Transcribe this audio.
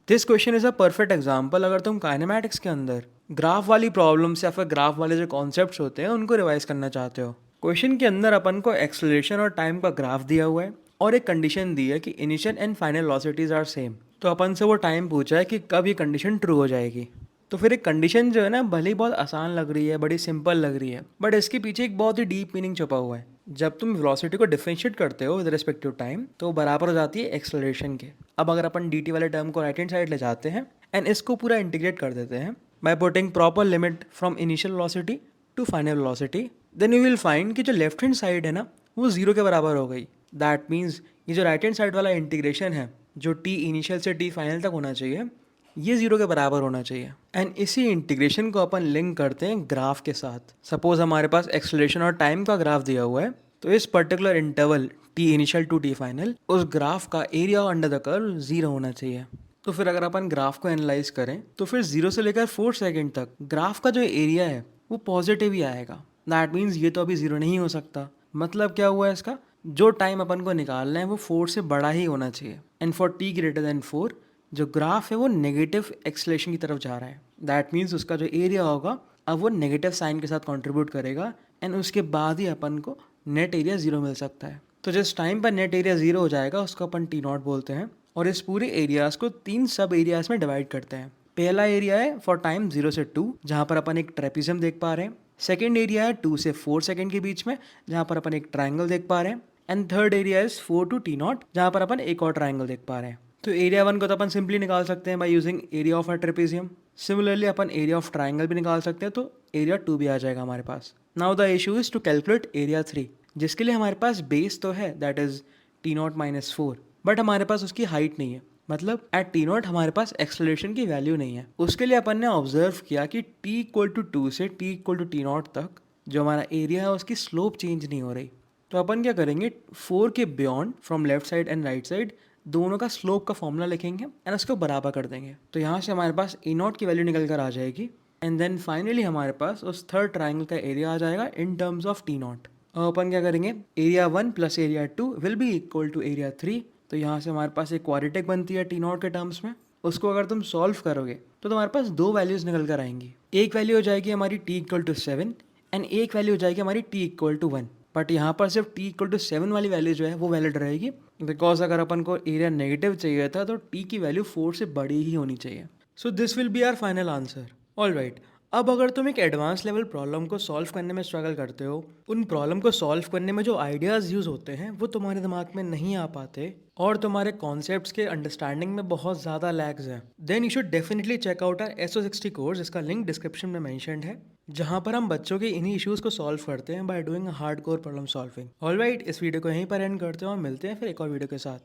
This question is a perfect example अगर तुम kinematics के अंदर ग्राफ वाली प्रॉब्लम्स या फिर ग्राफ वाले जो कॉन्सेप्ट्स होते हैं उनको रिवाइज करना चाहते हो। क्वेश्चन के अंदर अपन को एक्सेलरेशन और टाइम का ग्राफ दिया हुआ है और एक कंडीशन दी है कि initial and final velocities are same. तो अपन से वो टाइम पूछा है कि कब ये कंडीशन ट्रू हो जाएगी। तो फिर एक कंडीशन जो है ना, भले ही बहुत आसान लग रही है, बड़ी सिंपल लग रही है, बट इसके पीछे एक बहुत ही डीप मीनिंग छुपा हुआ है। जब तुम वेलोसिटी को डिफरेंशिएट करते हो विद रिस्पेक्ट टू टाइम तो वो बराबर हो जाती है एक्सेलरेशन के। अब अगर अपन dt वाले टर्म को राइट हैंड साइड ले जाते हैं एंड इसको पूरा इंटीग्रेट कर देते हैं by putting proper limit from initial velocity to final velocity, then you will find कि जो लेफ्ट हैंड साइड है ना वो जीरो के बराबर हो गई। दैट मीन्स ये जो राइट हैंड साइड वाला इंटीग्रेशन है, जो t इनिशियल से t फाइनल तक होना चाहिए, ये जीरो के बराबर होना चाहिए। एंड इसी इंटीग्रेशन को अपन लिंक करते हैं ग्राफ के साथ। सपोज हमारे पास एक्सेलरेशन और टाइम का ग्राफ दिया हुआ है, तो इस particular interval t initial to t final उस ग्राफ का area under the curve zero होना चाहिए। तो फिर अगर अपन ग्राफ को एनालाइज करें तो फिर 0 से लेकर 4 सेकंड तक ग्राफ का जो एरिया है वो पॉजिटिव ही आएगा। दैट मीन्स ये तो अभी जीरो नहीं हो सकता। मतलब क्या हुआ है इसका, जो टाइम अपन को निकालना है वो 4 से बड़ा ही होना चाहिए। And for t greater than 4 जो ग्राफ है वो नेगेटिव एक्सलेशन की तरफ जा रहा है। दैट मीन्स उसका जो एरिया होगा अब वो नेगेटिव साइन के साथ कंट्रीब्यूट करेगा एंड उसके बाद ही अपन को नेट एरिया जीरो मिल सकता है। तो जिस टाइम पर नेट एरिया जीरो हो जाएगा उसको अपन टी नॉट बोलते हैं। और इस पूरे एरियाज को 3 सब एरियाज में डिवाइड करते हैं। पहला एरिया है फॉर टाइम 0 से 2 जहाँ पर अपन एक ट्रेपिज्म देख पा रहे हैं। सेकेंड एरिया है 2 से 4 सेकंड के बीच में जहाँ पर अपन एक ट्राइंगल देख पा रहे हैं। And third area is 4 to T naught जहाँ पर अपन एक और ट्राइंगल देख पा रहे हैं। तो एरिया वन को तो अपन सिंपली निकाल सकते हैं by using area of a trapezium. Similarly upon area of triangle भी निकाल सकते हैं, तो एरिया 2 भी आ जाएगा हमारे पास। Now the issue is to calculate area 3, जिसके लिए हमारे पास बेस तो है that is T naught minus 4, but हमारे पास उसकी हाइट नहीं है। मतलब एट टी नॉट हमारे पास एक्सेलरेशन की वैल्यू नहीं है। उसके लिए अपन ने ऑब्जर्व किया कि t इक्वल टू 2 से t equal to T naught तक जो हमारा एरिया है उसकी स्लोप चेंज नहीं हो रही। तो अपन क्या करेंगे, 4 के beyond from left side and right side दोनों का स्लोप का फॉर्मूला लिखेंगे एंड उसको बराबर कर देंगे। तो यहाँ से हमारे पास ए नॉट की वैल्यू निकल कर आ जाएगी। एंड देन फाइनली हमारे पास उस थर्ड ट्राइंगल का एरिया आ जाएगा in terms of T naught. अब अपन क्या करेंगे, area 1 plus area 2 will be equal to area 3। तो यहाँ से हमारे पास एक क्वाड्रेटिक बनती है टी नॉट के टर्म्स में। उसको अगर तुम सॉल्व करोगे तो तुम्हारे पास दो वैल्यूज निकल कर आएंगी। एक वैल्यू हो जाएगी हमारी t इक्वल टू 7 एंड एक वैल्यू हो जाएगी हमारी t इक्वल टू 1। बट यहाँ पर सिर्फ t इक्वल टू 7 वाली वैल्यू जो है वो वैलिड रहेगी, बिकॉज अगर अपन को एरिया नेगेटिव चाहिए था तो t की वैल्यू 4 से बड़ी ही होनी चाहिए। So this will be our final answer. All right, अब अगर तुम एक एडवांस लेवल प्रॉब्लम को सॉल्व करने में स्ट्रगल करते हो, उन प्रॉब्लम को सॉल्व करने में जो आइडियाज़ यूज़ होते हैं वो तुम्हारे दिमाग में नहीं आ पाते और तुम्हारे कॉन्सेप्ट्स के अंडरस्टैंडिंग में बहुत ज़्यादा लैग्स हैं, then you should definitely check out our SO60 course, जिसका लिंक डिस्क्रिप्शन में मेंशन्ड है, जहाँ पर हम बच्चों के इन्हीं इश्यूज़ को सॉल्व करते हैं by doing hard core problem solving. All right, इस वीडियो को यहीं पर एंड करते हैं और मिलते हैं फिर एक और वीडियो के साथ।